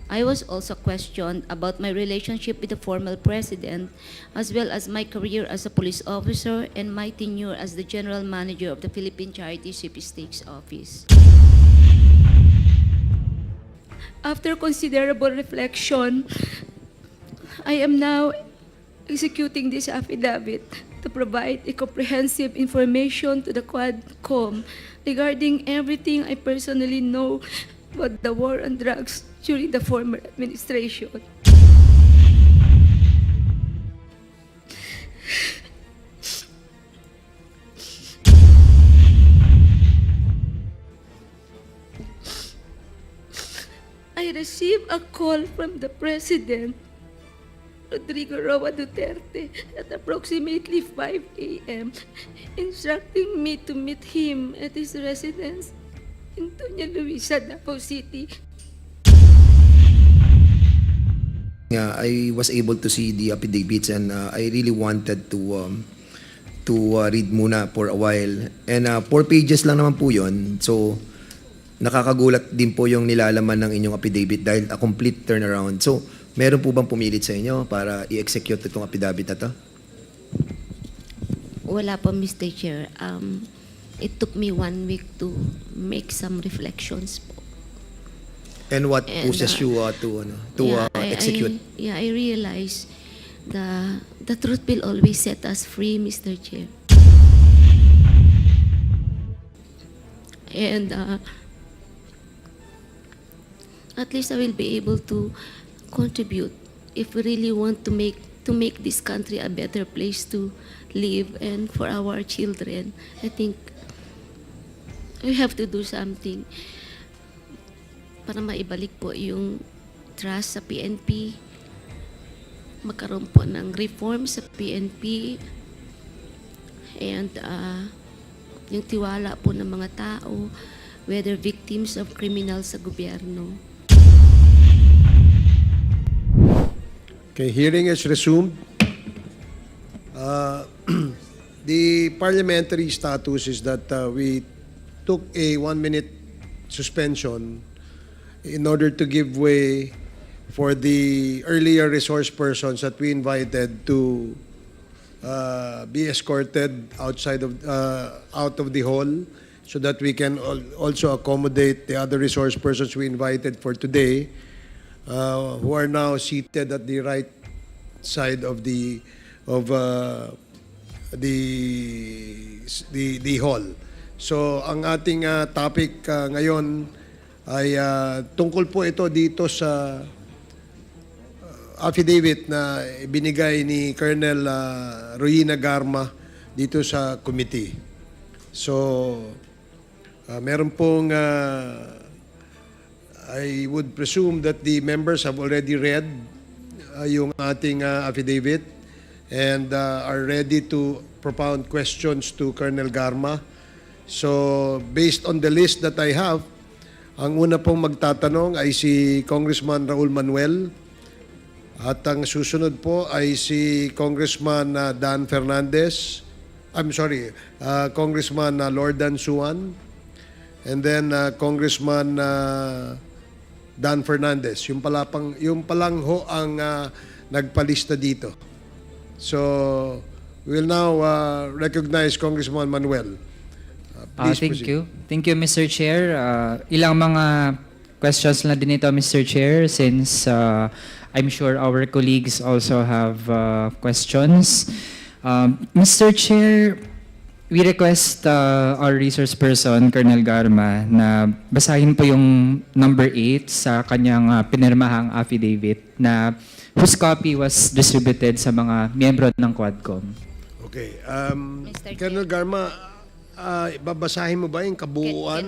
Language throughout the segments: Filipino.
I was also questioned about my relationship with the former president, as well as my career as a police officer and my tenure as the general manager of the Philippine Charity Sweepstakes Office. After considerable reflection, I am now executing this affidavit to provide a comprehensive information to the Quadcom regarding everything I personally know about the war on drugs during the former administration. I received a call from the President, Rodrigo Roa Duterte, at approximately 5 a.m., instructing me to meet him at his residence in Doña Luisa, Davao City. I was able to see the affidavits and I really wanted to read muna for a while. And 4 pages lang naman po yun. So, nakakagulat din po yung nilalaman ng inyong affidavit dahil a complete turnaround. So, meron po bang pumilit sa inyo para i-execute itong affidavit na to? Wala po, Mr. Chair. It took me 1 week to make some reflections po. And what pushes you to execute? I realize the truth will always set us free, Mr. Chair. And at least I will be able to contribute if we really want to make this country a better place to live and for our children. I think we have to do something para maibalik po yung trust sa PNP, magkaroon po ng reform sa PNP, and yung tiwala po ng mga tao, whether victims of criminals sa gobyerno. Okay, hearing is resumed. The parliamentary status is that we took a 1-minute suspension in order to give way for the earlier resource persons that we invited to be escorted out of the hall so that we can also accommodate the other resource persons we invited for today, who are now seated at the right side of the hall. So ang ating topic ngayon ay tungkol po ito dito sa affidavit na binigay ni Colonel Roina Garma dito sa committee. So meron pong I would presume that the members have already read yung ating affidavit and are ready to propound questions to Colonel Garma. So based on the list that I have, ang una pong magtatanong ay si Congressman Raul Manuel at ang susunod po ay si Congressman Dan Fernandez. Congressman Lordan Suan, and then Congressman Dan Fernandez. Yung palang ho ang nagpalista dito. So, we'll now recognize Congressman Manuel. Please Thank proceed. you. Thank you, Mr. Chair. Ilang mga questions lang din ito, Mr. Chair, since I'm sure our colleagues also have questions. Mr. Chair, we request our resource person, Colonel Garma, na basahin po yung number 8 sa kanyang pinirmahang affidavit na whose copy was distributed sa mga miyembro ng Quadcom. Okay. Mr. Colonel Garma, babasahin mo ba yung kabuuan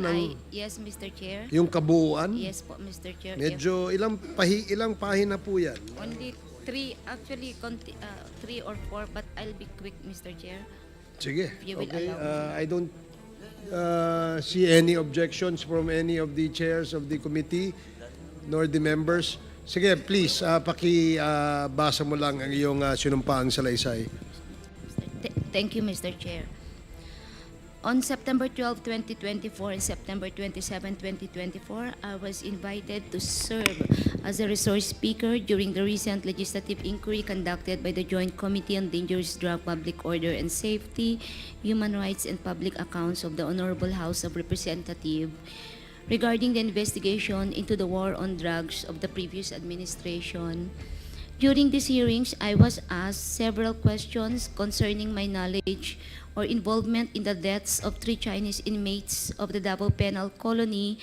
Yes, Mr. Chair. yung kabuuan? Yes po, Mr. Chair. Medyo ilang pahina po yan? Only 3, actually 3 or 4, but I'll be quick, Mr. Chair. Sige. If you will Okay. allow me. I don't see any objections from any of the chairs of the committee nor the members. Sige, please, pakibasa mo lang ang iyong sinumpaang salaysay. Thank you, Mr. Chair. On September 12, 2024 and September 27, 2024, I was invited to serve as a resource speaker during the recent legislative inquiry conducted by the Joint Committee on Dangerous Drug Public Order and Safety, Human Rights and Public Accounts of the Honorable House of Representatives regarding the investigation into the war on drugs of the previous administration. During these hearings, I was asked several questions concerning my knowledge or involvement in the deaths of 3 Chinese inmates of the Davao Penal Colony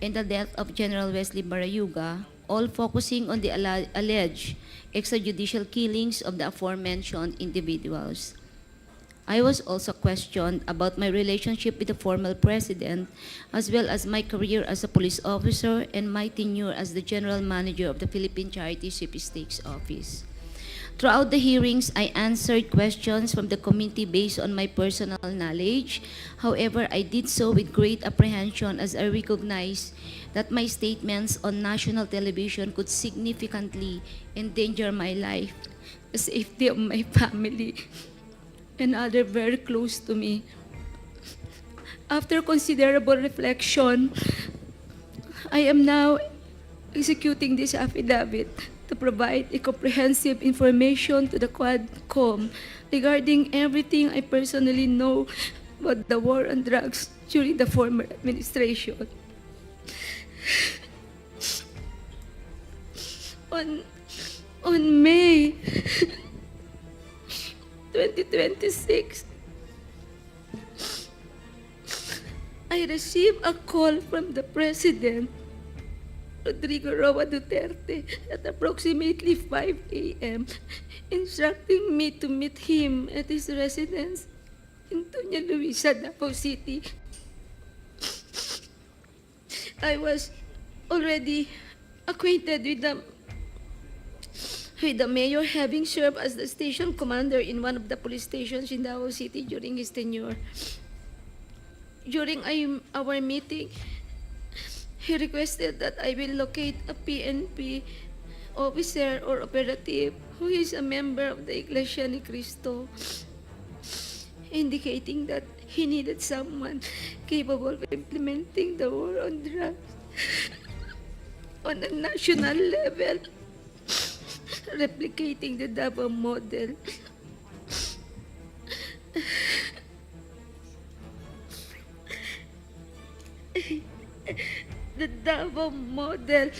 and the death of General Wesley Barayuga, all focusing on the alleged extrajudicial killings of the aforementioned individuals. I was also questioned about my relationship with the former president, as well as my career as a police officer and my tenure as the general manager of the Philippine Charity Sweepstakes Office. Throughout the hearings, I answered questions from the committee based on my personal knowledge. However, I did so with great apprehension as I recognized that my statements on national television could significantly endanger my life, the safety of my family, and others very close to me. After considerable reflection, I am now executing this affidavit to provide a comprehensive information to the Quadcom regarding everything I personally know about the war on drugs during the former administration. On May 2026, I received a call from the President, Rodrigo Roa Duterte, at approximately 5 a.m., instructing me to meet him at his residence in Doña Luisa, Davao City. I was already acquainted with the mayor, having served as the station commander in one of the police stations in Davao City during his tenure. During our meeting, he requested that I will locate a PNP officer or operative who is a member of the Iglesia ni Cristo, indicating that he needed someone capable of implementing the war on drugs on a national level, replicating the Davao model. The Davao model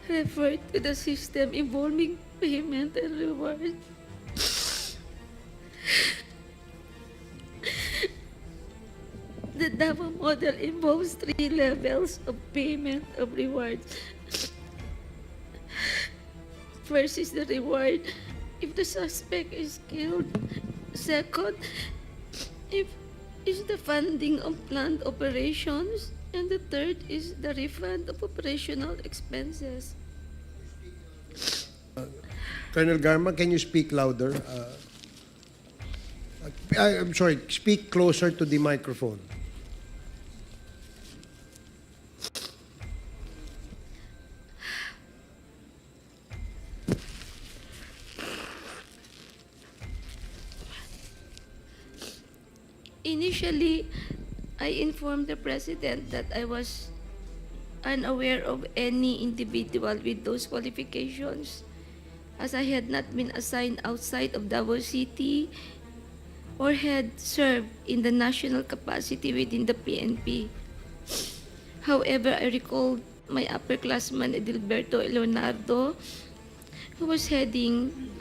referred to the system involving payment and reward. The Davao model involves 3 levels of payment of reward. First is the reward if the suspect is killed. Second, if is the funding of planned operations. And the third is the refund of operational expenses. Colonel Garma, can you speak louder? I'm sorry, speak closer to the microphone. Initially, I informed the President that I was unaware of any individual with those qualifications, as I had not been assigned outside of Davao City or had served in the national capacity within the PNP. However, I recalled my upperclassman Edilberto Leonardo, who was heading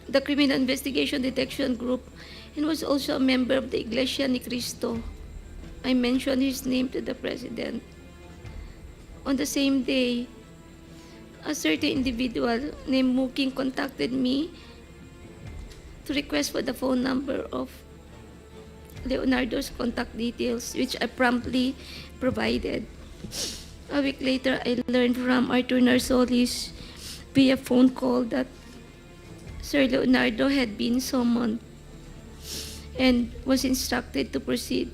the Criminal Investigation Detection Group and was also a member of the Iglesia ni Cristo. I mentioned his name to the President. On the same day, a certain individual named Muking contacted me to request for the phone number of Leonardo's contact details, which I promptly provided. A week later, I learned from Arthur Narsolis via phone call that Sir Leonardo had been summoned and was instructed to proceed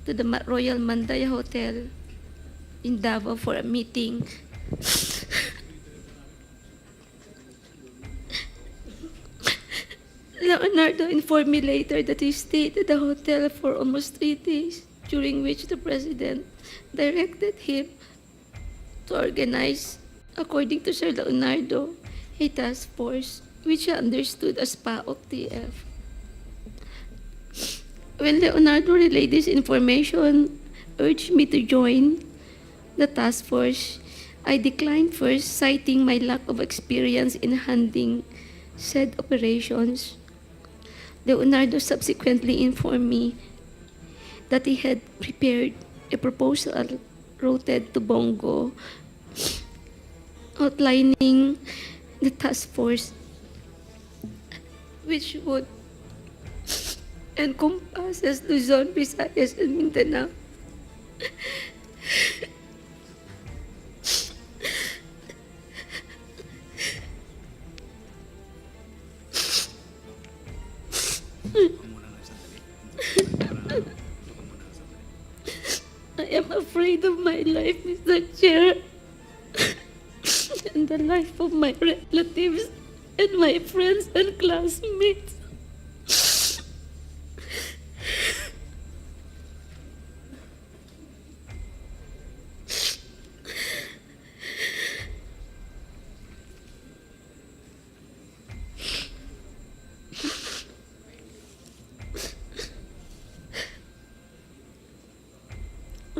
to the Royal Mandaya Hotel in Davao for a meeting. Leonardo informed me later that he stayed at the hotel for almost 3 days, during which the president directed him to organize, according to Sir Leonardo, a task force which he understood as PAOK-TF. When Leonardo relayed this information, urged me to join the task force, I declined first, citing my lack of experience in handling said operations. Leonardo subsequently informed me that he had prepared a proposal routed to Bongo outlining the task force, which would encompasses Luzon, Visayas, and Mindanao. I am afraid of my life, Mr. Chair, and the life of my relatives and my friends and classmates.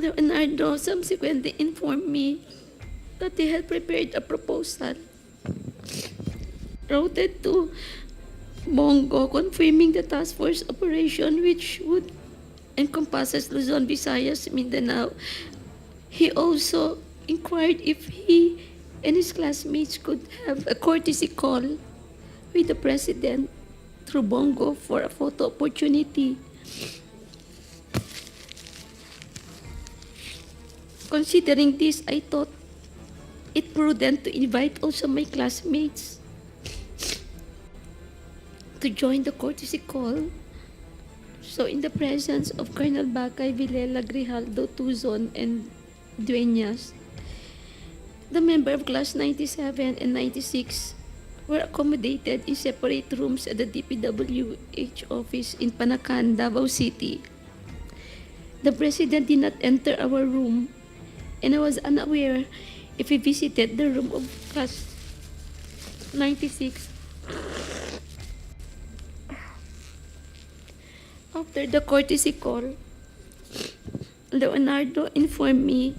Leonardo subsequently informed me that he had prepared a proposal routed to Bongo confirming the task force operation, which would encompasses Luzon, Visayas, Mindanao. He also inquired if he and his classmates could have a courtesy call with the president through Bongo for a photo opportunity. Considering this, I thought it prudent to invite also my classmates to join the courtesy call. So in the presence of Colonel Bacay, Villela, Grijaldo, Tuzon, and Dueñas, the member of class 97 and 96 were accommodated in separate rooms at the DPWH office in Panacan, Davao City. The president did not enter our room, and I was unaware if he visited the room of class 96. After the courtesy call, Leonardo informed me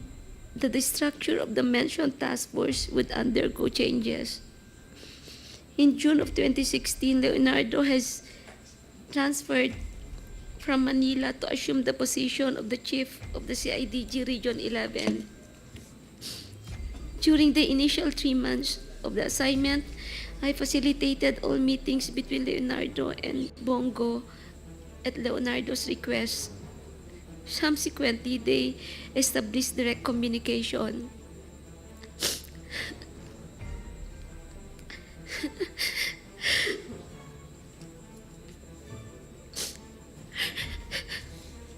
that the structure of the mentioned task force would undergo changes. In June of 2016, Leonardo has transferred from Manila to assume the position of the chief of the CIDG Region 11. During the initial 3 months of the assignment, I facilitated all meetings between Leonardo and Bongo at Leonardo's request. Subsequently, they established direct communication.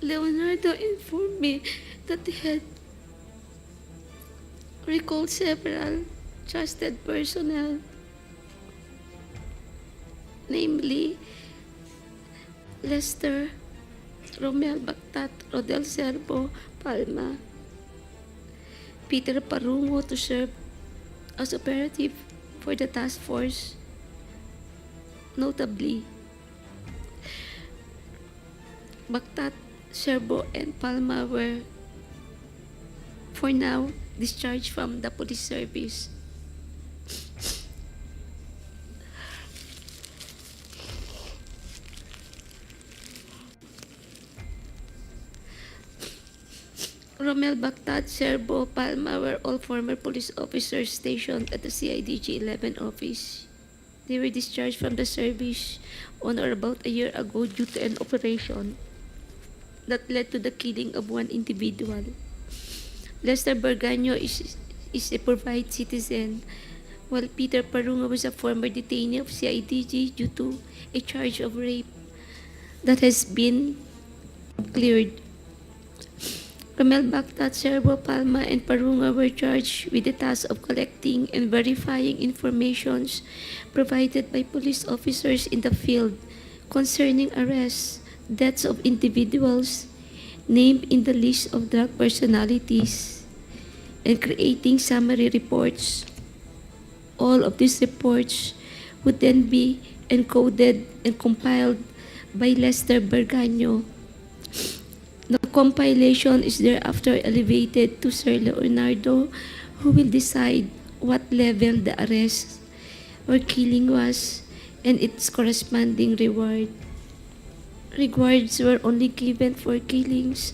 Leonardo informed me that he had recalled several trusted personnel, namely Lester, Romel Bactat, Rodel Serbo, Palma, Peter Parungo to serve as operative for the task force. Notably, Bactat, Serbo, and Palma were, for now, discharged from the police service. Romel Bactat, Serbo, Palma were all former police officers stationed at the CIDG 11 office. They were discharged from the service on or about a year ago due to an operation that led to the killing of one individual. Lester Berganyo is a provide citizen, while Peter Parungo was a former detainee of CIDG due to a charge of rape that has been cleared. Romel Bactat, Serbo, Palma, and Parunga were charged with the task of collecting and verifying informations provided by police officers in the field concerning arrests, deaths of individuals named in the list of drug personalities, and creating summary reports. All of these reports would then be encoded and compiled by Lester Berganyo. The compilation is thereafter elevated to Sir Leonardo, who will decide what level the arrest or killing was and its corresponding reward. Rewards were only given for killings,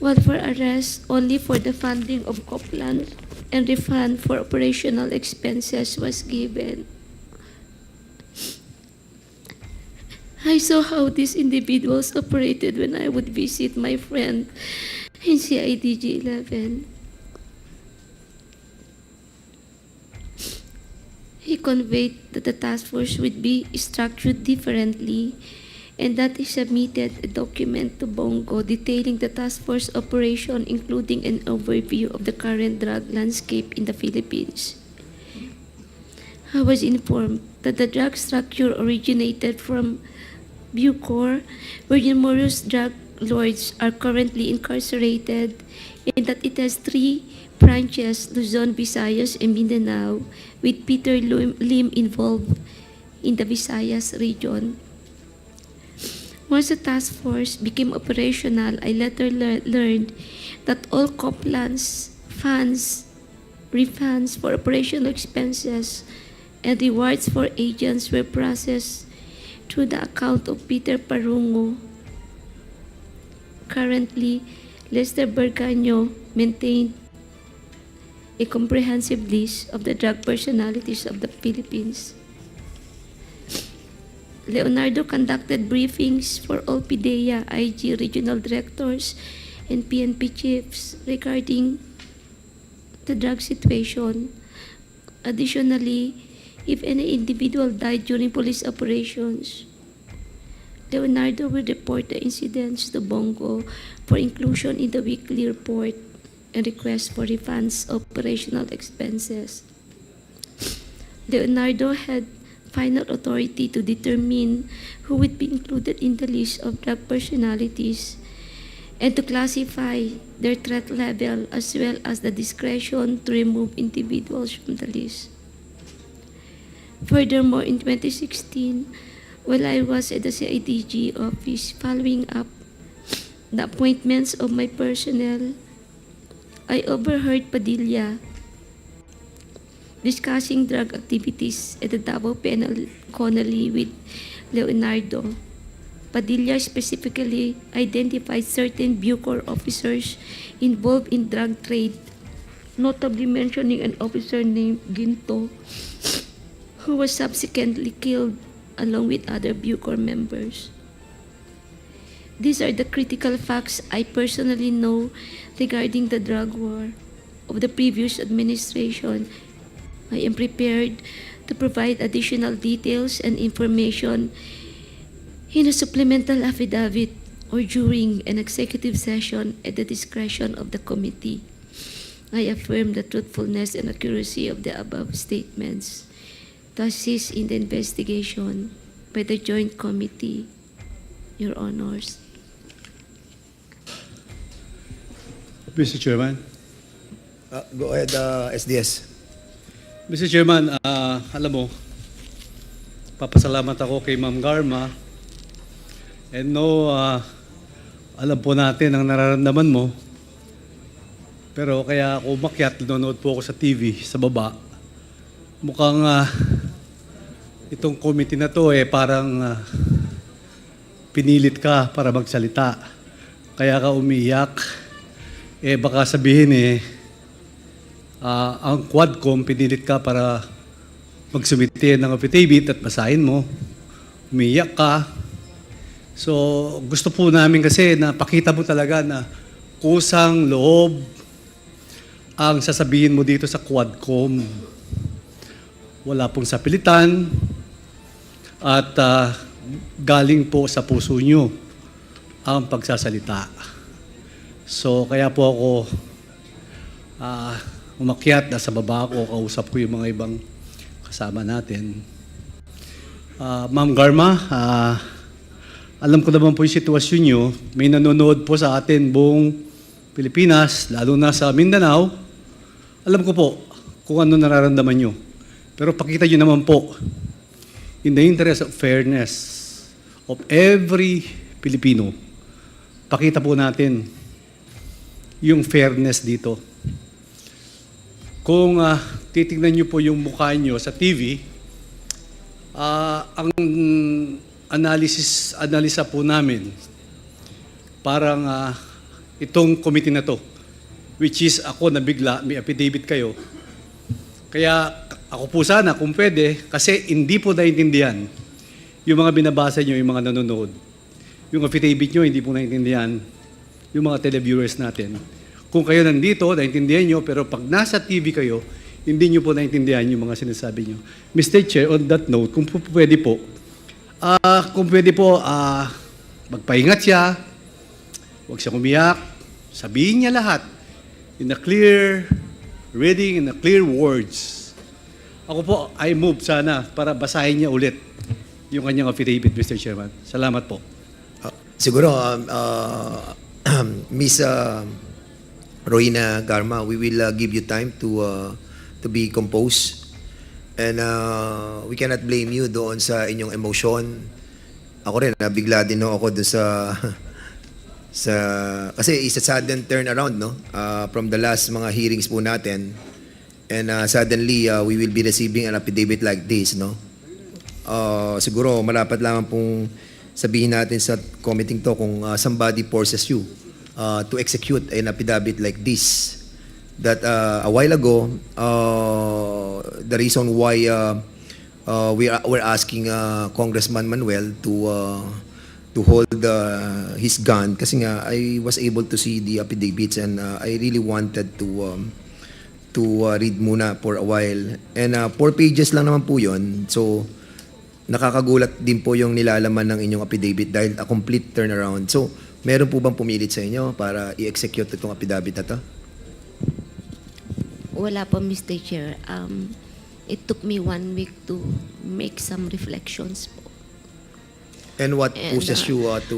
while for arrests only for the funding of Copland, and refund for operational expenses was given. I saw how these individuals operated when I would visit my friend in CIDG 11. He conveyed that the task force would be structured differently and that he submitted a document to Bongo detailing the task force operation, including an overview of the current drug landscape in the Philippines. I was informed that the drug structure originated from Bucor, where numerous drug lords are currently incarcerated, and that it has 3 branches, Luzon, Visayas, and Mindanao, with Peter Lim involved in the Visayas region. Once the task force became operational, I later learned that all Copland's funds, refunds for operational expenses, and rewards for agents were processed through the account of Peter Parungo. Currently, Lester Berganyo maintained a comprehensive list of the drug personalities of the Philippines. Leonardo conducted briefings for all PIDEA, IG regional directors, and PNP chiefs regarding the drug situation. Additionally, if any individual died during police operations, Leonardo will report the incidents to Bongo for inclusion in the weekly report and request for refunds of operational expenses. Leonardo had final authority to determine who would be included in the list of drug personalities and to classify their threat level, as well as the discretion to remove individuals from the list. Furthermore, in 2016, while I was at the CIDG office following up the appointments of my personnel, I overheard Padilla discussing drug activities at the Davao Penal Colony with Leonardo. Padilla specifically identified certain Bucor officers involved in drug trade, notably mentioning an officer named Ginto, who was subsequently killed along with other Bucor members. These are the critical facts I personally know regarding the drug war of the previous administration. I am prepared to provide additional details and information in a supplemental affidavit or during an executive session at the discretion of the committee. I affirm the truthfulness and accuracy of the above statements to assist in the investigation by the Joint Committee, Your Honors. Mr. Chairman. Go ahead, SDS. Mr. Chairman, alam mo, papasalamat ako kay Ma'am Garma. And no, alam po natin ang nararamdaman mo. Pero kaya ako umakyat, nanonood po ako sa TV, sa baba. Mukhang itong committee na to parang pinilit ka para magsalita. Kaya ka umiyak. Baka sabihin ang Quadcom pinilit ka para magsumite ng affidavit at basahin mo. Umiyak ka. So gusto po namin kasi na pakita mo talaga na kusang loob ang sasabihin mo dito sa Quadcom. Wala pong sapilitan at galing po sa puso nyo ang pagsasalita. So kaya po ako umakyat, nasa baba ako, kausap ko yung mga ibang kasama natin. Ma'am Garma, Alam ko naman po yung sitwasyon nyo. May nanonood po sa atin buong Pilipinas, lalo na sa Mindanao. Alam ko po kung ano nararamdaman nyo. Pero pakita nyo naman po, in the interest of fairness of every Filipino, pakita po natin yung fairness dito. Kung titignan nyo po yung mukha nyo sa TV, ang analisa po namin, parang itong committee na to, which is ako na bigla, may affidavit kayo. Kaya ako po sana, kung pwede, kasi hindi po naintindihan yung mga binabasa nyo, yung mga nanonood. Yung affidavit nyo, hindi po naintindihan yung mga televiewers natin. Kung kayo nandito, naintindihan nyo, pero pag nasa TV kayo, hindi nyo po naintindihan yung mga sinasabi nyo. Mr. Chair, on that note, kung pwede po, magpahingat siya, huwag siya umiyak, sabihin niya lahat in a clear reading, in a clear words. Ako po, I move sana para basahin niya ulit yung kanyang affidavit, Mr. Chairman. Salamat po. Siguro, Miss Rohina Garma, we will give you time to be composed. And we cannot blame you doon sa inyong emotion. Ako rin, nabigla din ako doon kasi it's a sudden turnaround, no? From the last mga hearings po natin. And suddenly, we will be receiving an affidavit like this, no? Siguro, malapat lamang pong sabihin natin sa committee to kung somebody forces you to execute an affidavit like this. That a while ago, the reason why we're asking Congressman Manuel to hold his gun kasi nga I was able to see the affidavits and I really wanted to read muna for a while. And 4 pages lang naman po yun. So, nakakagulat din po yung nilalaman ng inyong affidavit dahil a complete turnaround. So, meron po bang pumilit sa inyo para i-execute itong affidavit na to? Wala po, Mr. Chair. It took me 1 week to make some reflections po. And what And, pushes you to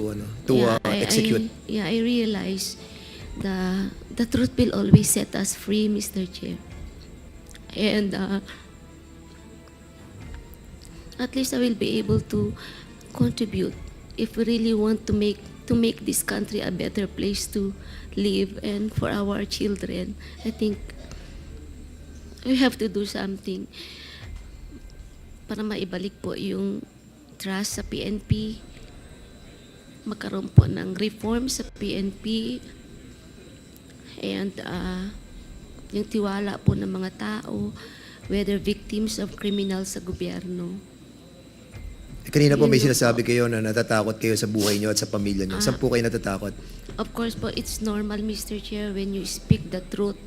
execute? I realize the truth will always set us free, Mr. Chair. And at least I will be able to contribute if we really want to make this country a better place to live and for our children. I think we have to do something para maibalik po yung trust sa PNP, magkaroon po ng reform sa PNP, and yung tiwala po ng mga tao, whether victims of criminals sa gobyerno. Kanina po may Yun lang sinasabi po. kayo na natatakot kayo sa buhay nyo at sa pamilya nyo. Saan po kayo natatakot? Of course po, it's normal, Mr. Chair, when you speak the truth,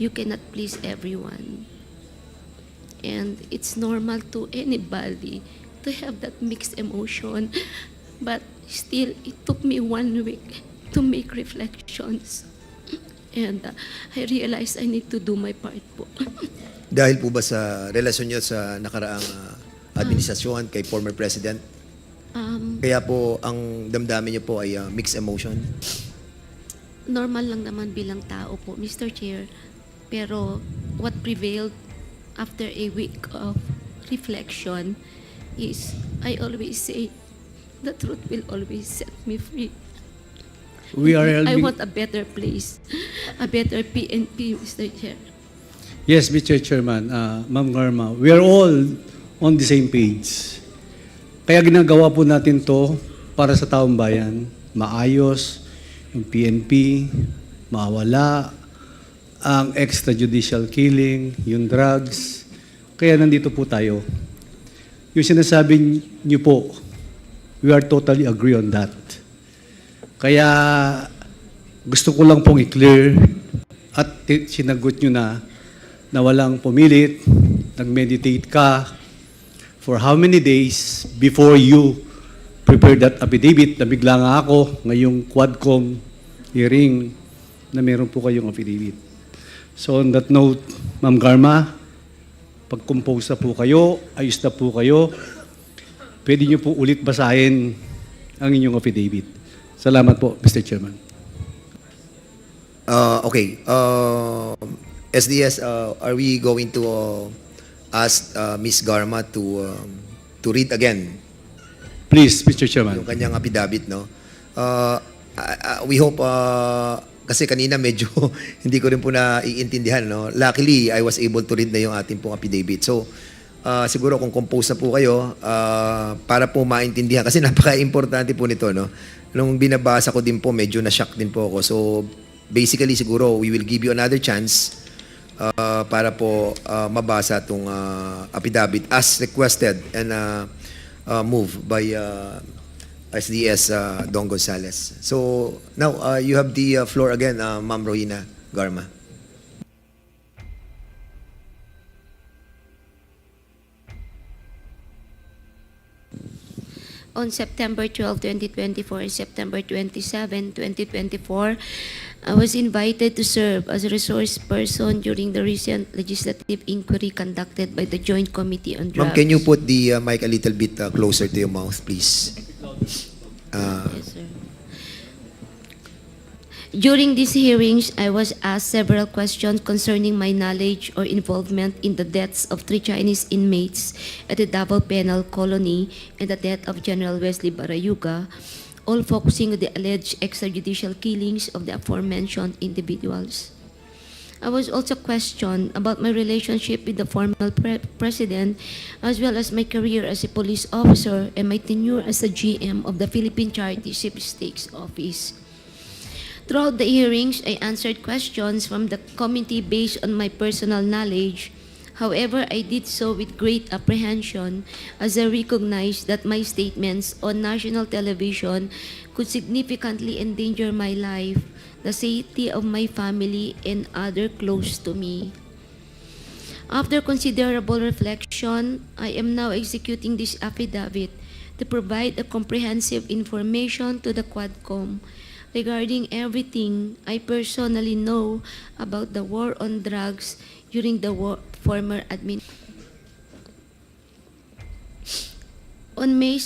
you cannot please everyone. And it's normal to anybody to have that mixed emotion. But still, it took me 1 week to make reflections. And I realized I need to do my part po. Dahil po ba sa relasyon nyo sa nakaraang administrasyon kay former president? Kaya po ang damdamin nyo po ay mixed emotion? Normal lang naman bilang tao po, Mr. Chair. Pero what prevailed after a week of reflection is I always say the truth will always set me free. I want a better place, a better PNP, Mr. Chair. Yes, Mr. Chairman, Ma'am Garma, we are all on the same page. Kaya ginagawa po natin to para sa taong bayan, maayos, yung PNP, mawala, ang extrajudicial killing, yung drugs. Kaya nandito po tayo. Yung sinasabi niyo po, we are totally agree on that. Kaya gusto ko lang pong i-clear at sinagot nyo na walang pumilit, nag-meditate ka for how many days before you prepared that affidavit na bigla nga ako ngayong Quadcom hearing na meron po kayong affidavit. So on that note, Ma'am Garma, pag-compose na po kayo, ayos na po kayo, pwede nyo po ulit basahin ang inyong affidavit. Salamat po, Mr. Chairman. Okay. SDS, are we going to ask Ms. Garma to read again Please, Mr. Chairman. yung kanyang affidavit, no? We hope, kasi kanina medyo hindi ko rin po naiintindihan, no? Luckily, I was able to read na yung ating pong affidavit. So, siguro kung compose na po kayo, para po maintindihan, kasi napaka-importante po nito, no? Nung binabasa ko din po, medyo na-shock din po ako. So, basically, siguro, we will give you another chance para po mabasa itong affidavit as requested and moved by SDS Don Gonzales. So, now, you have the floor again, Ma'am Rohina Garma. On September 12, 2024 and September 27, 2024, I was invited to serve as a resource person during the recent legislative inquiry conducted by the Joint Committee on Drugs. Ma'am, can you put the mic a little bit closer to your mouth, please? Yes, sir. During these hearings, I was asked several questions concerning my knowledge or involvement in the deaths of 3 Chinese inmates at the Davao Penal Colony and the death of General Wesley Barayuga, all focusing on the alleged extrajudicial killings of the aforementioned individuals. I was also questioned about my relationship with the former president, as well as my career as a police officer and my tenure as the GM of the Philippine Charity Sweepstakes Office. Throughout the hearings, I answered questions from the committee based on my personal knowledge. However, I did so with great apprehension as I recognized that my statements on national television could significantly endanger my life, the safety of my family, and others close to me. After considerable reflection, I am now executing this affidavit to provide a comprehensive information to the Quadcom regarding everything I personally know about the war on drugs during the former administration. On May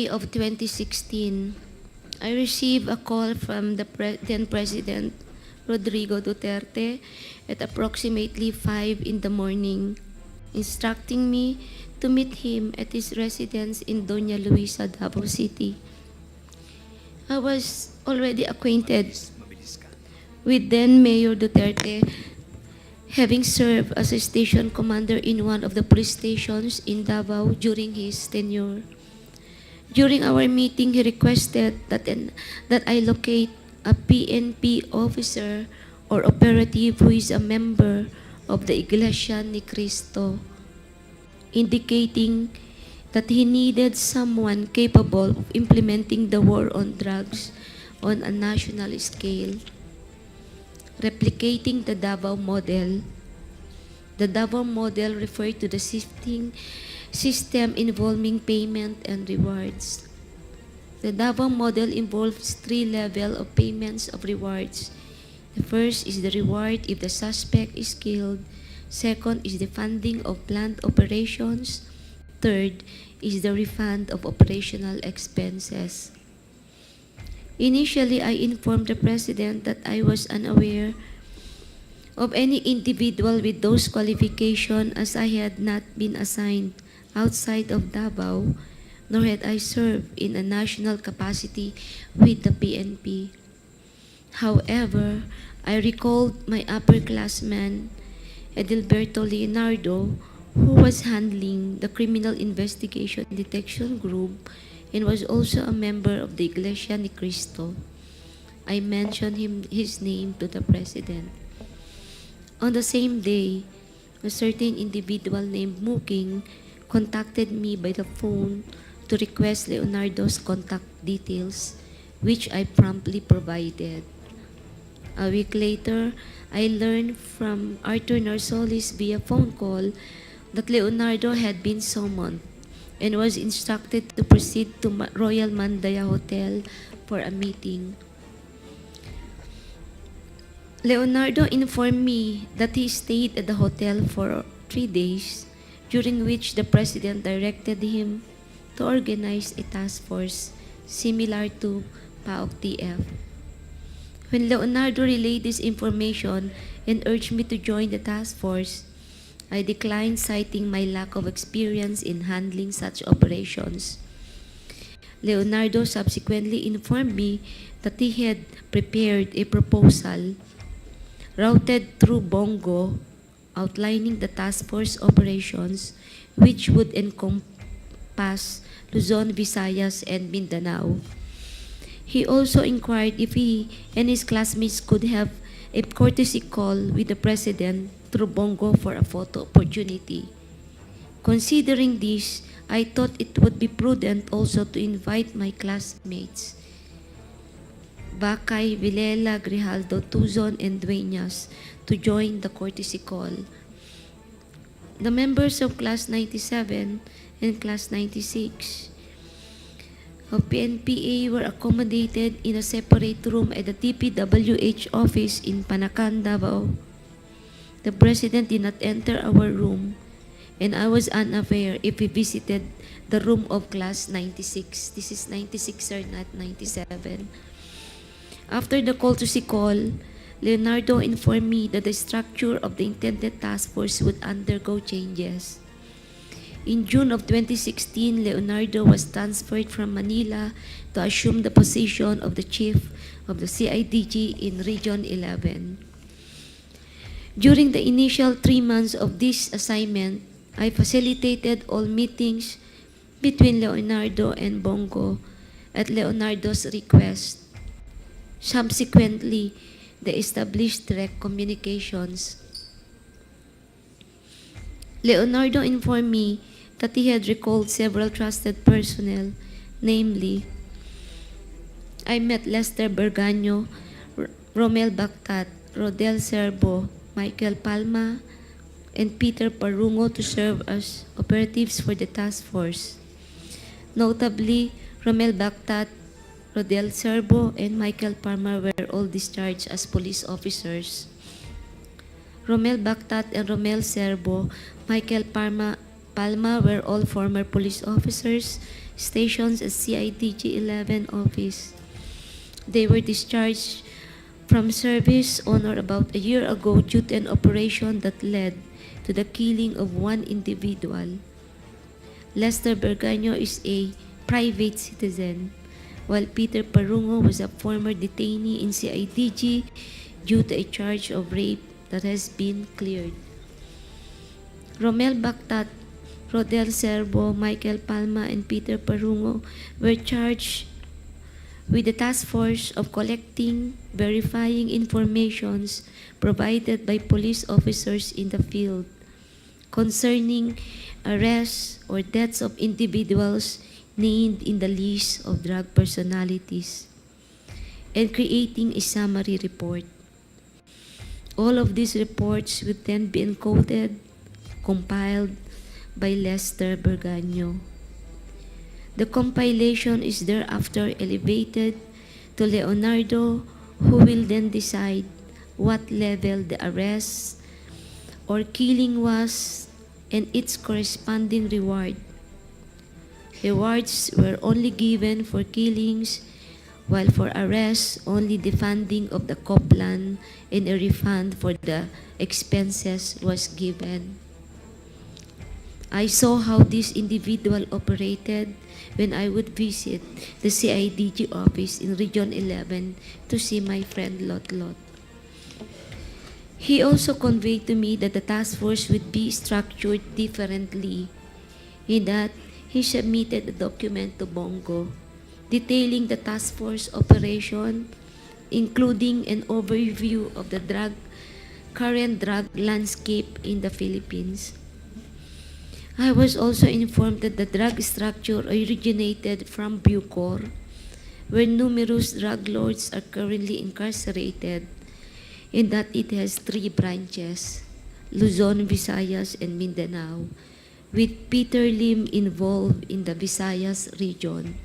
of 2016, I received a call from the then President Rodrigo Duterte at approximately 5 in the morning, instructing me to meet him at his residence in Doña Luisa, Davao City. I was already acquainted with then Mayor Duterte, having served as a station commander in one of the police stations in Davao during his tenure. During our meeting, he requested that I locate a PNP officer or operative who is a member of the Iglesia ni Cristo, indicating that he needed someone capable of implementing the war on drugs on a national scale, replicating the Davao model. The Davao model referred to the system involving payment and rewards. The Davao model involves 3 levels of payments of rewards. The first is the reward if the suspect is killed. Second is the funding of planned operations. Third is the refund of operational expenses. Initially, I informed the President that I was unaware of any individual with those qualifications as I had not been assigned outside of Davao, nor had I served in a national capacity with the PNP. However, I recalled my upperclassman, Edilberto Leonardo, who was handling the Criminal Investigation Detection Group and was also a member of the Iglesia ni Cristo. I mentioned his name to the President. On the same day, a certain individual named Muking contacted me by the phone to request Leonardo's contact details, which I promptly provided. A week later, I learned from Arthur Narsolis via phone call that Leonardo had been summoned and was instructed to proceed to Royal Mandaya Hotel for a meeting. Leonardo informed me that he stayed at the hotel for 3 days, during which the President directed him to organize a task force similar to PAOK TF. When Leonardo relayed this information and urged me to join the task force, I declined, citing my lack of experience in handling such operations. Leonardo subsequently informed me that he had prepared a proposal routed through Bongo outlining the task force operations, which would encompass Luzon, Visayas, and Mindanao. He also inquired if he and his classmates could have a courtesy call with the President through Bongo for a photo opportunity. Considering this, I thought it would be prudent also to invite my classmates, Bakay, Vilela, Grijaldo, Tuzon, and Dueñas, to join the courtesy call. The members of Class 97 and Class 96 of PNPA were accommodated in a separate room at the DPWH office in Panacan, Davao. The President did not enter our room, and I was unaware if he visited the room of Class 96. This is 96, sir, not 97. After the courtesy call, Leonardo informed me that the structure of the intended task force would undergo changes. In June of 2016, Leonardo was transferred from Manila to assume the position of the chief of the CIDG in Region 11. During the initial 3 months of this assignment, I facilitated all meetings between Leonardo and Bongo at Leonardo's request. Subsequently, they established direct communications. Leonardo informed me that he had recalled several trusted personnel, namely, I met Lester Berganyo, Romel Bactat, Rodel Serbo, Michael Palma, and Peter Parungo to serve as operatives for the task force. Notably, Romel Bactat, Rodel Serbo, and Michael Palma were all discharged as police officers. Romel Bactat and Romel Serbo, Michael Palma were all former police officers stationed at CIDG 11 office. They were discharged from service on or about a year ago due to an operation that led to the killing of one individual. Lester Berganyo is a private citizen, while Peter Parungo was a former detainee in CIDG due to a charge of rape that has been cleared. Romel Bactat, Rodel Serbo, Michael Palma, and Peter Parungo were charged with the task force of collecting, verifying informations provided by police officers in the field concerning arrests or deaths of individuals named in the list of drug personalities, and creating a summary report. All of these reports would then be encoded, compiled by Lester Berganyo. The compilation is thereafter elevated to Leonardo, who will then decide what level the arrest or killing was and its corresponding reward. Rewards were only given for killings, while for arrests, only the funding of the COPLAN and a refund for the expenses was given. I saw how this individual operated when I would visit the CIDG office in Region 11 to see my friend Lot Lot. He also conveyed to me that the task force would be structured differently, in that he submitted a document to Bongo detailing the task force operation, including an overview of the current drug landscape in the Philippines. I was also informed that the drug structure originated from Bucor, where numerous drug lords are currently incarcerated, and that it has 3 branches, Luzon, Visayas, and Mindanao, with Peter Lim involved in the Visayas region.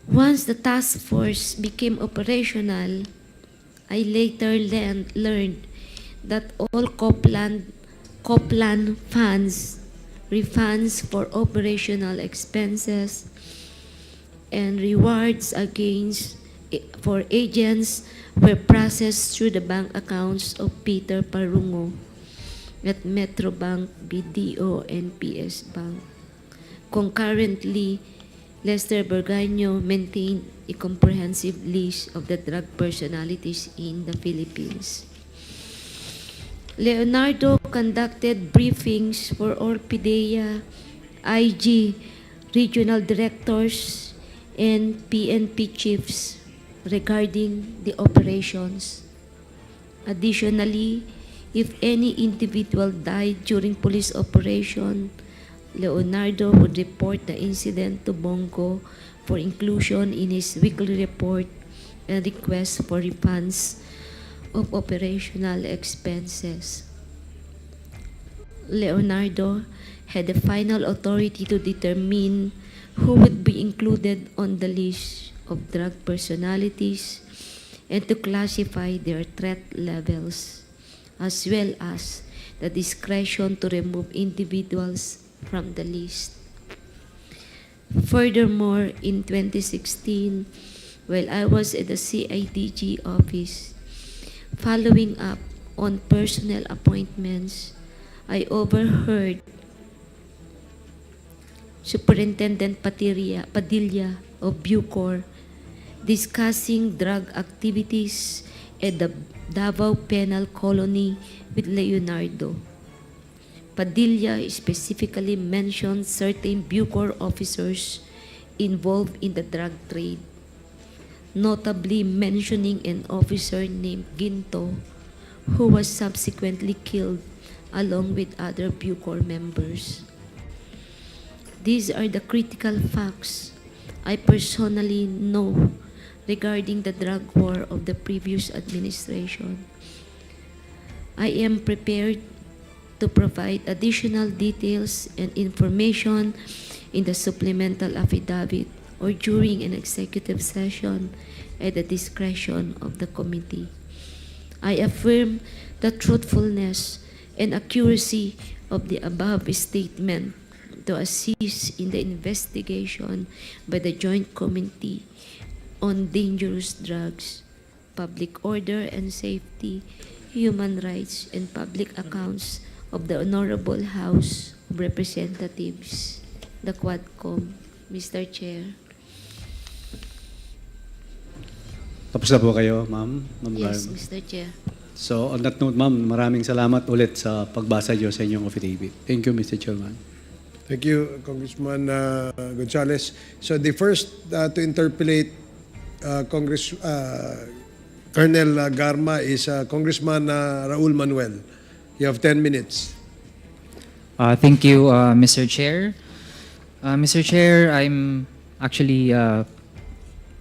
Once the task force became operational, I later learned that all COPLAN funds, refunds for operational expenses, and rewards for agents were processed through the bank accounts of Peter Parungo at Metrobank, BDO, and PS Bank. Concurrently, Lester Berganyo maintained a comprehensive list of the drug personalities in the Philippines. Leonardo conducted briefings for all PDEA, IG, regional directors, and PNP chiefs regarding the operations. Additionally, if any individual died during police operation, Leonardo would report the incident to Bongo for inclusion in his weekly report and request for refunds of operational expenses. Leonardo had the final authority to determine who would be included on the list of drug personalities and to classify their threat levels, as well as the discretion to remove individuals from the list. Furthermore, in 2016, while I was at the CIDG office, following up on personnel appointments, I overheard Superintendent Padilla of Bucor discussing drug activities at the Davao Penal Colony with Leonardo. Padilla specifically mentioned certain Bucor officers involved in the drug trade, notably mentioning an officer named Ginto, who was subsequently killed along with other Bucor members. These are the critical facts I personally know regarding the drug war of the previous administration. I am prepared to provide additional details and information in the supplemental affidavit or during an executive session at the discretion of the committee. I affirm the truthfulness and accuracy of the above statement to assist in the investigation by the Joint Committee on Dangerous Drugs, Public Order and Safety, Human Rights, and Public Accounts of the Honorable House of Representatives, the Quadcom. Mr. Chair. Tapos na po kayo, ma'am? Yes, Garma. Mr. Chair. So on that note, ma'am, maraming salamat ulit sa pagbasa niyo sa inyong affidavit. Thank you, Mr. Chairman. Thank you, Congressman Gonzales. So the first to interpolate Colonel Garma is Congressman Raul Manuel. You have 10 minutes. Thank you, Mr. Chair. Mr. Chair, I'm actually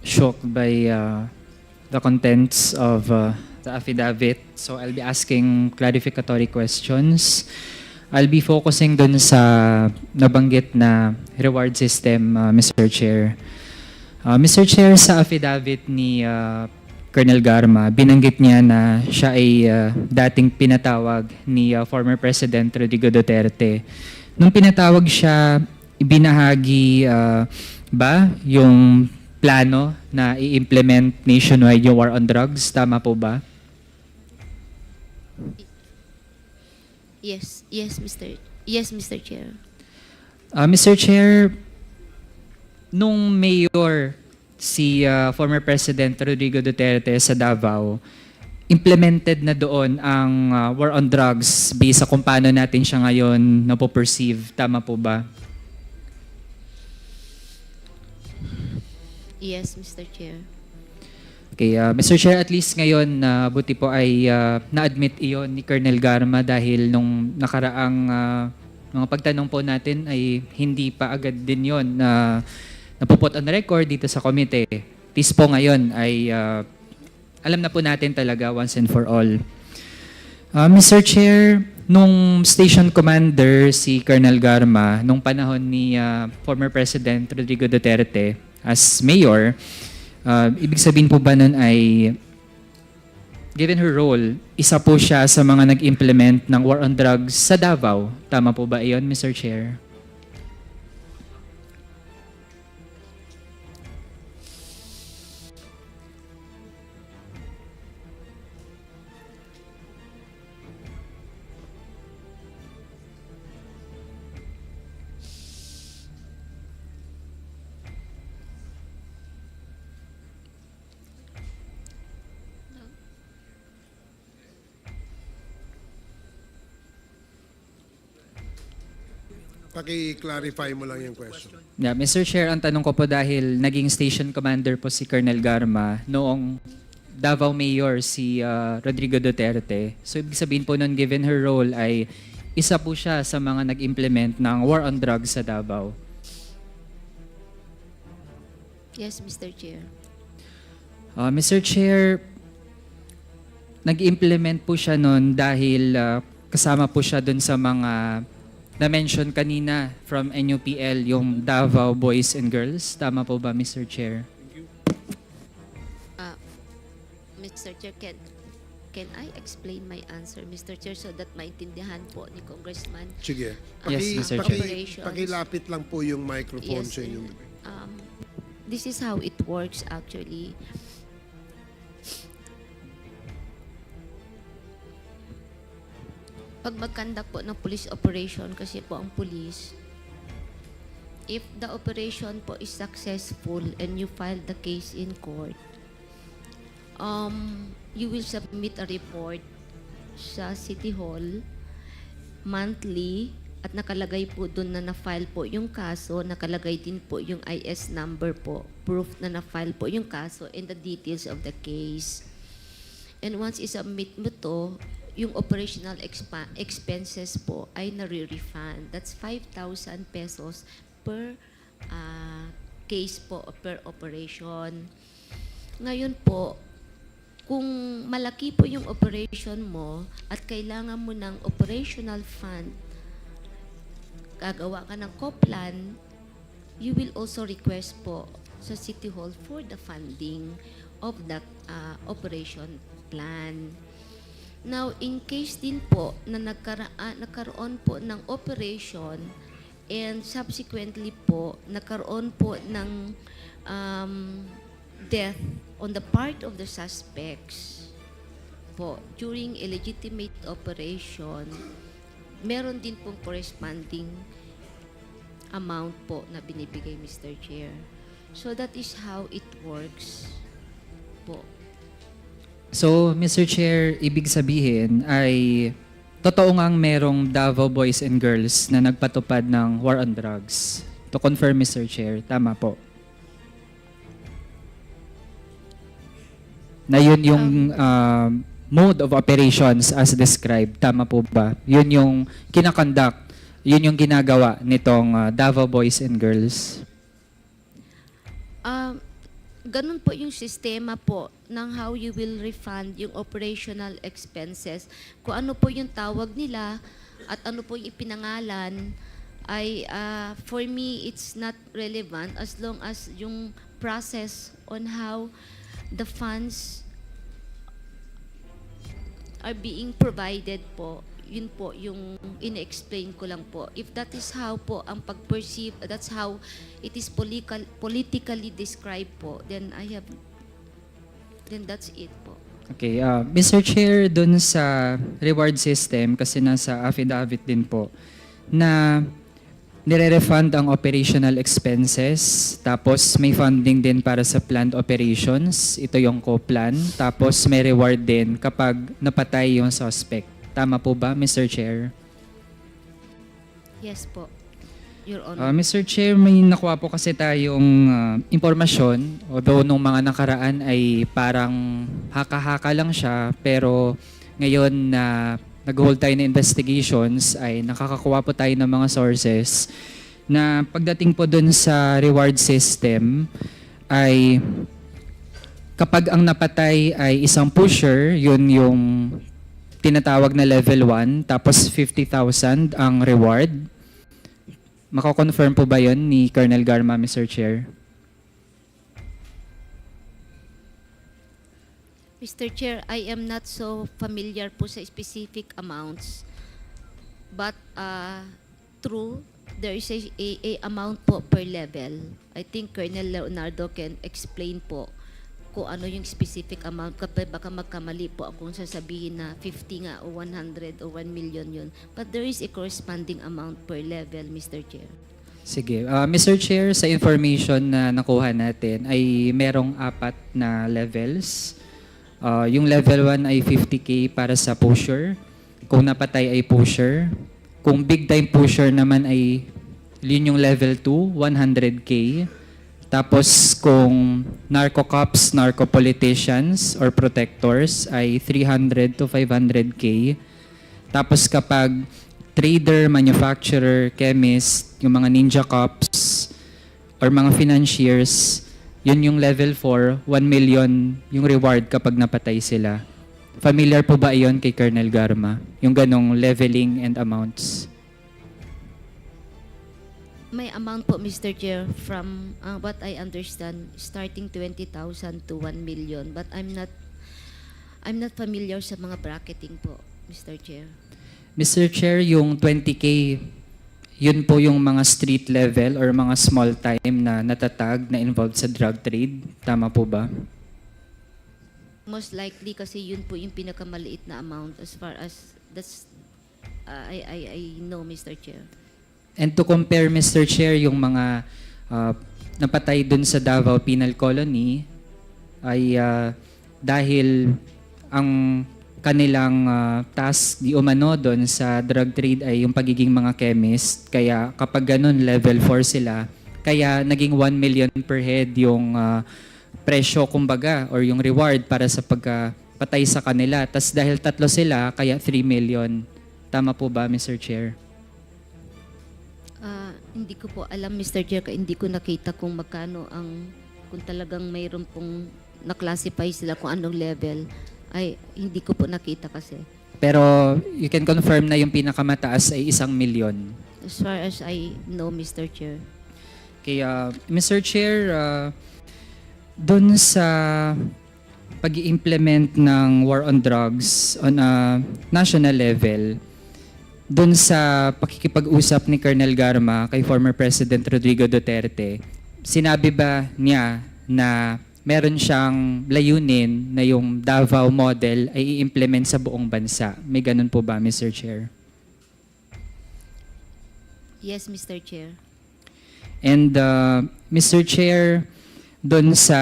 shocked by the contents of the affidavit. So I'll be asking clarificatory questions. I'll be focusing dun sa nabanggit na reward system, Mr. Chair. Mr. Chair, sa affidavit ni Colonel Garma, binanggit niya na siya ay dating pinatawag ni former President Rodrigo Duterte. Nung pinatawag siya, ibinahagi ba yung plano na i-implement nationwide yung war on drugs? Tama po ba? Yes, Mr. Chair. Mr. Chair, nung mayor si former President Rodrigo Duterte sa Davao, implemented na doon ang war on drugs based sa kung paano natin siya ngayon napoperceive. Tama po ba? Yes, Mr. Chair. Okay, Mr. Chair, at least ngayon, buti po ay na-admit iyon ni Colonel Garma dahil nung nakaraang mga pagtanong po natin ay hindi pa agad din yon na napuput on record dito sa komite. At least po ngayon ay alam na po natin talaga once and for all. Mr. Chair, nung station commander si Colonel Garma, nung panahon ni former President Rodrigo Duterte as mayor, ibig sabihin po ba nun ay, given her role, isa po siya sa mga nag-implement ng war on drugs sa Davao. Tama po ba iyon, Mr. Chair? Paki-clarify mo lang yung question. Yeah, Mr. Chair, ang tanong ko po dahil naging station commander po si Colonel Garma noong Davao Mayor si Rodrigo Duterte. So ibig sabihin po nun, given her role ay isa po siya sa mga nag-implement ng war on drugs sa Davao. Yes, Mr. Chair. Mr. Chair, nag-implement po siya nun dahil kasama po siya dun sa mga na-mention kanina from NUPL, yung Davao Boys and Girls. Tama po ba, Mr. Chair? Mr. Chair, can I explain my answer, Mr. Chair, so that maintindihan po ni Congressman? Sige. Yes, Mr. Chair. Pakilapit lang po yung microphone Yes, sa inyong... This is how it works actually. Pag mag-conduct po ng police operation, kasi po ang police, if the operation po is successful and you file the case in court, you will submit a report sa City Hall monthly at nakalagay po doon na na-file po yung kaso, nakalagay din po yung IS number po, proof na na-file po yung kaso and the details of the case. And once isubmit mo to, yung operational expenses po ay nare-refund. That's 5,000 pesos per case po, per operation. Ngayon po, kung malaki po yung operation mo at kailangan mo ng operational fund, gagawa ka ng co-plan, you will also request po sa City Hall for the funding of the operation plan. Now, in case din po na nagkaroon po ng operation and subsequently po nagkaroon po ng death on the part of the suspects po during a legitimate operation, meron din pong corresponding amount po na binibigay, Mr. Chair. So that is how it works po. So, Mr. Chair, ibig sabihin ay totoo ngang merong Davao Boys and Girls na nagpatupad ng war on drugs. To confirm, Mr. Chair, tama po. Na yun yung mode of operations as described. Tama po ba? Yun yung kinakonduct, yun yung ginagawa nitong Davao Boys and Girls. Ganun po yung sistema po ng how you will refund yung operational expenses. Kung ano po yung tawag nila at ano po yung ipinangalan ay for me it's not relevant as long as yung process on how the funds are being provided po, yun po yung ine-explain ko lang po. If that is how po ang pag-perceive, that's how it is politically described po, then that's it po. Okay, Mr. Chair, dun sa reward system, kasi nasa affidavit din po, na nire-refund ang operational expenses, tapos may funding din para sa planned operations, ito yung co-plan, tapos may reward din kapag napatay yung suspect. Tama po ba, Mr. Chair? Yes po, Your Honor. Mr. Chair, may nakuha po kasi tayong impormasyon, although nung mga nakaraan ay parang haka-haka lang siya, pero ngayon na nag-hold tayo na investigations ay nakakakuha po tayo ng mga sources na pagdating po dun sa reward system ay kapag ang napatay ay isang pusher, yun yung tinatawag na level 1, tapos 50,000 ang reward. Mako-confirm po ba yun ni Colonel Garma, Mr. Chair? Mr. Chair, I am not so familiar po sa specific amounts. But true, there is a amount po per level. I think Colonel Leonardo can explain po kung ano yung specific amount. Kapag baka magkamali po akong sasabihin na 50 nga o 100 o 1 million yun. But there is a corresponding amount per level, Mr. Chair. Sige. Mr. Chair, sa information na nakuha natin ay merong 4 na levels. Yung level 1 ay 50K para sa pusher. Kung napatay ay pusher. Kung big time pusher naman ay yun yung level 2, 100K. Tapos kung narco-cops, narco-politicians, or protectors ay 300 to 500K. Tapos kapag trader, manufacturer, chemist, yung mga ninja cops, or mga financiers, yun yung level 4, 1 million yung reward kapag napatay sila. Familiar po ba iyon kay Colonel Garma? Yung ganong leveling and amounts? May amount po, Mr. Chair, from what I understand, starting 20,000 to 1 million. But I'm not familiar sa mga bracketing po, Mr. Chair. Mr. Chair, yung 20K, yun po yung mga street level or mga small time na natatag na involved sa drug trade. Tama po ba? Most likely kasi yun po yung pinakamaliit na amount as far as that's I know, Mr. Chair. And to compare, Mr. Chair, yung mga napatay dun sa Davao Penal Colony ay dahil ang kanilang task di umano doon sa drug trade ay yung pagiging mga chemist. Kaya kapag ganun, level 4 sila. Kaya naging 1 million per head yung presyo, kumbaga, or yung reward para sa pagpatay sa kanila. Tas dahil 3 sila, kaya 3 million. Tama po ba, Mr. Chair? Hindi ko po alam, Mr. Chair, hindi ko nakita kung magkano kung talagang mayroon pong na-classify sila kung anong level. Ay, hindi ko po nakita kasi. Pero you can confirm na yung pinakamataas ay 1 million. As far as I know, Mr. Chair. Kaya, Mr. Chair, dun sa pag-i-implement ng war on drugs on a national level, dun sa pakikipag-usap ni Colonel Garma kay former President Rodrigo Duterte, sinabi ba niya na meron siyang layunin na yung Davao model ay i-implement sa buong bansa? May ganun po ba, Mr. Chair? Yes, Mr. Chair. And Mr. Chair, doon sa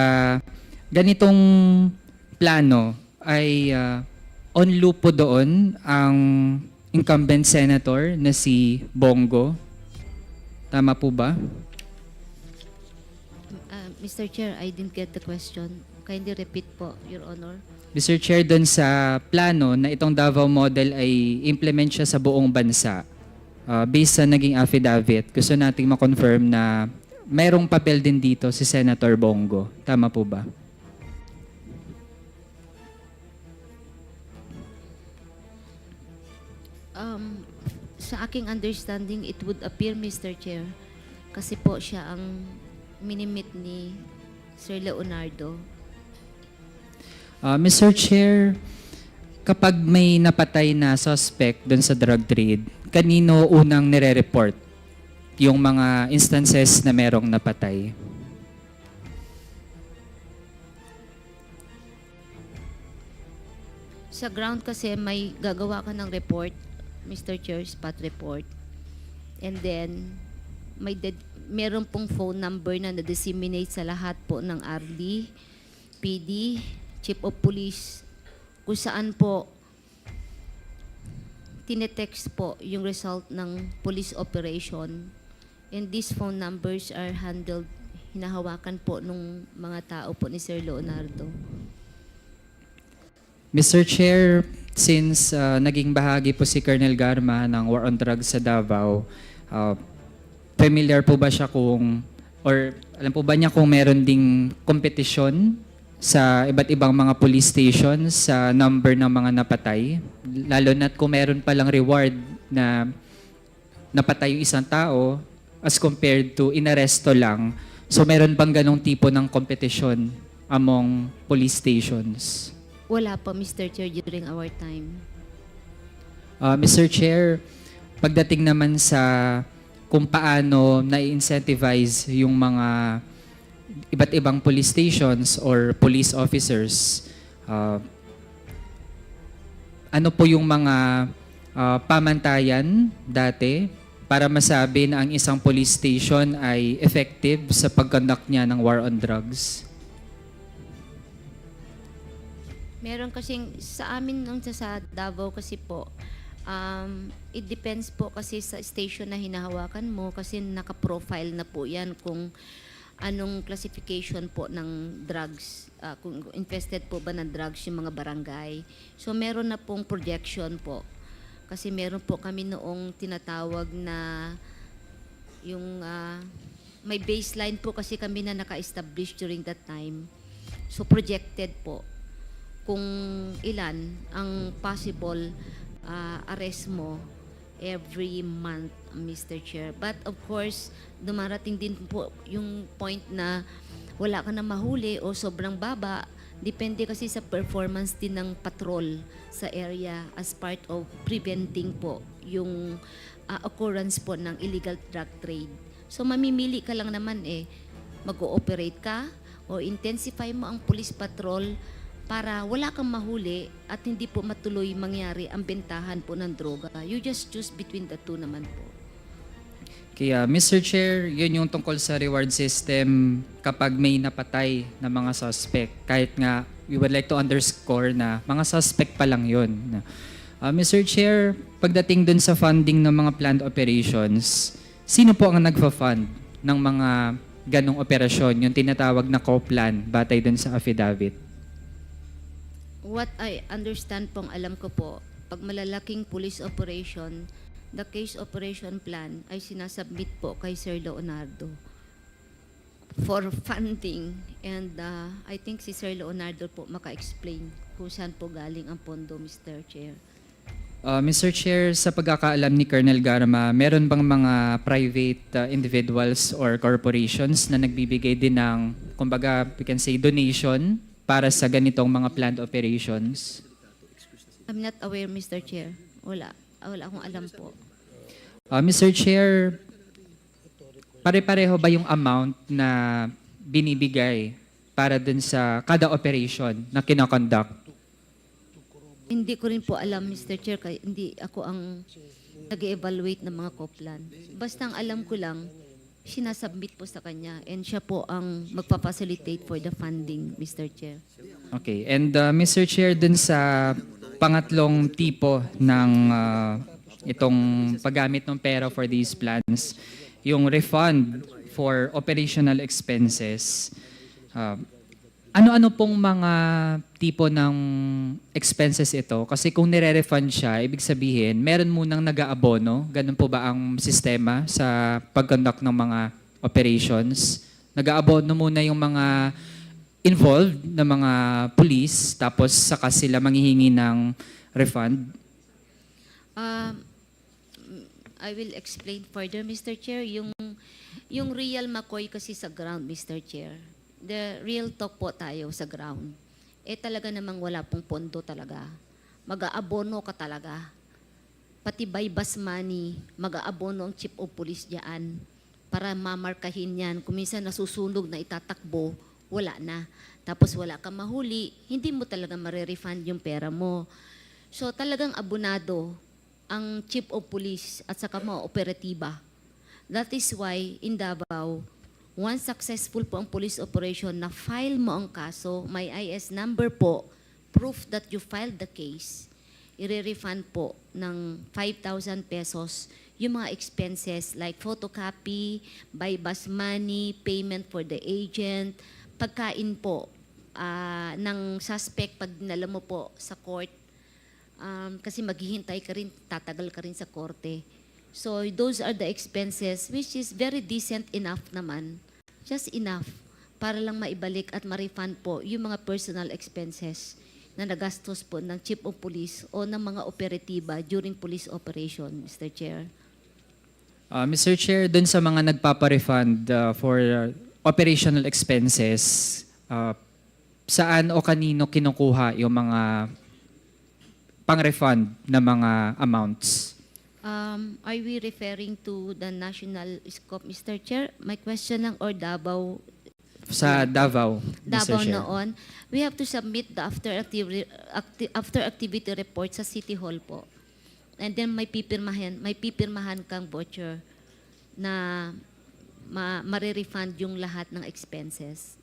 ganitong plano ay on loop po doon ang incumbent senator na si Bongo. Tama po ba? Mr. Chair, I didn't get the question. Kindly repeat po, Your Honor. Mr. Chair, doon sa plano na itong Davao model ay implement siya sa buong bansa, based sa naging affidavit, gusto nating ma-confirm na mayroong papel din dito si Senator Bongo. Tama po ba? Sa aking understanding, it would appear, Mr. Chair, kasi po siya ang minimit ni Sir Leonardo. Mr. Chair, kapag may napatay na suspect doon sa drug trade, kanino unang nire-report yung mga instances na merong napatay? Sa ground kasi may gagawa ka ng report, Mr. Chair, spot report. And then, meron pong phone number na na-disseminate sa lahat po ng RD, PD, Chief of Police, kung saan po tinetext po yung result ng police operation. And these phone numbers are handled, hinahawakan po nung mga tao po ni Sir Leonardo. Mr. Chair, since naging bahagi po si Colonel Garma ng War on Drugs sa Davao, familiar po ba siya or alam po ba niya kung meron ding kompetisyon sa iba't ibang mga police stations sa number ng mga napatay? Lalo na't kung meron palang reward na napatay yung isang tao as compared to inaresto lang. So meron bang ganong tipo ng kompetisyon among police stations? Wala po, Mr. Chair, during our time. Mr. Chair, pagdating naman sa kung paano na-incentivize yung mga iba't ibang police stations or police officers, ano po yung mga pamantayan dati para masabi na ang isang police station ay effective sa pag-conduct niya ng war on drugs? Meron kasing, sa amin nung sa Davao kasi po, It depends po kasi sa station na hinahawakan mo kasi naka-profile na po yan kung anong classification po ng drugs, kung infested po ba ng drugs yung mga barangay. So meron na pong projection po. Kasi meron po kami noong tinatawag na yung may baseline po kasi kami na naka-establish during that time. So projected po kung ilan ang possible arrest mo every month, Mr. Chair. But of course, dumarating din po yung point na wala ka na mahuli o sobrang baba. Depende kasi sa performance din ng patrol sa area as part of preventing po yung occurrence po ng illegal drug trade. So mamimili ka lang naman mag-ooperate ka o intensify mo ang police patrol para wala kang mahuli at hindi po matuloy mangyari ang bentahan po ng droga. You just choose between the two naman po. Kaya, Mr. Chair, yun yung tungkol sa reward system kapag may napatay na mga suspect. Kahit nga, we would like to underscore na mga suspect pa lang yun. Mr. Chair, pagdating dun sa funding ng mga planned operations, sino po ang nagfa-fund ng mga ganong operasyon, yung tinatawag na co-plan, batay dun sa affidavit? What I understand pong alam ko po, pag malalaking police operation, the case operation plan ay sinasubmit po kay Sir Leonardo for funding. And I think si Sir Leonardo po maka-explain kung saan po galing ang pondo, Mr. Chair. Mr. Chair, sa pagkakaalam ni Colonel Garma, meron bang mga private individuals or corporations na nagbibigay din ng, kumbaga, we can say, donation para sa ganitong mga planned operations? I'm not aware, Mr. Chair. Wala akong alam po. Mr. Chair, pare-pareho ba yung amount na binibigay para dun sa kada operation na kinoconduct? Hindi ko rin po alam, Mr. Chair, kaya hindi ako ang nag-evaluate ng mga co-plan. Basta ang alam ko lang, sinasubmit po sa kanya and siya po ang magpa-facilitate for the funding, Mr. Chair. Okay. And Mr. Chair, dun sa pangatlong tipo ng itong paggamit ng pera for these plans, yung refund for operational expenses, ano-ano pong mga tipo ng expenses ito? Kasi kung nire-refund siya, ibig sabihin, meron munang nag-aabono. Ganun po ba ang sistema sa pag-conduct ng mga operations? Nag-aabono muna yung mga involved na mga police, tapos saka sila manghihingi ng refund? I will explain further, Mr. Chair. Yung real McCoy kasi sa ground, Mr. Chair. The real talk po tayo sa ground. Talaga namang wala pong pondo talaga. Mag-aabono ka talaga. Pati by bus money, mag-aabono ang chief of police diyan para mamarkahin yan. Kung minsan nasusunog na itatakbo, wala na. Tapos wala kang mahuli, hindi mo talaga marerefund yung pera mo. So talagang abonado ang chief of police at saka mga operatiba. That is why in Davao, once successful po ang police operation na file mo ang kaso, may IS number po, proof that you filed the case, i-refund po ng 5,000 pesos yung mga expenses like photocopy, buy bus money, payment for the agent, pagkain po ng suspect pag dinala mo po sa court, kasi maghihintay ka rin, tatagal ka rin sa korte. So those are the expenses which is very decent enough naman. Just enough para lang maibalik at ma-refund po yung mga personal expenses na nagastos po ng chief of police o ng mga operatiba during police operation, Mr. Chair. Mr. Chair, dun sa mga nagpapa-refund for operational expenses, saan o kanino kinukuha yung mga pang-refund na mga amounts? Are we referring to the national scope, Mr. Chair? My question lang, or Davao? Sa Davao, Mr. Davao Chair. noon, we have to submit the after activity report sa City Hall po. And then may pipirmahan kang voucher na ma-refund yung lahat ng expenses.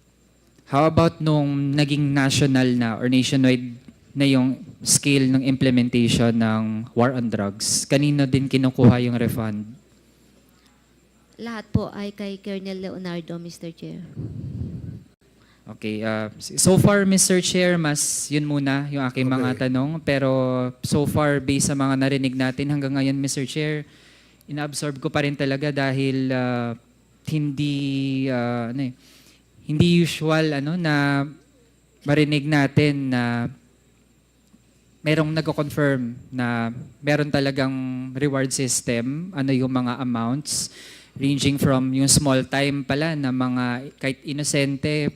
How about nung naging national na or nationwide na yung scale ng implementation ng war on drugs? Kanino din kinukuha yung refund? Lahat po ay kay Colonel Leonardo, Mr. Chair. Okay, so far, Mr. Chair, mas yun muna yung aking mga tanong. Pero so far, based sa mga narinig natin hanggang ngayon, Mr. Chair, inaabsorb ko pa rin talaga dahil hindi usual na marinig natin na merong nagko-confirm na meron talagang reward system, yung mga amounts, ranging from yung small time pala na mga kahit inosente,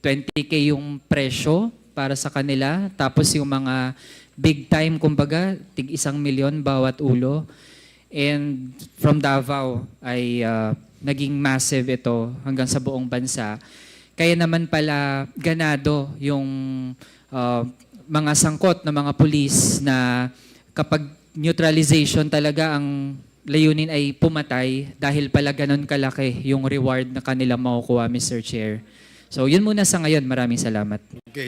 20K yung presyo para sa kanila. Tapos yung mga big time, kumbaga, tig 1 milyon bawat ulo. And from Davao ay naging massive ito hanggang sa buong bansa. Kaya naman pala ganado yung mga sangkot na mga pulis na kapag neutralization talaga ang layunin ay pumatay dahil pala ganun kalaki yung reward na kanila makukuha, Mr. Chair. So yun muna sa ngayon. Maraming salamat. Okay.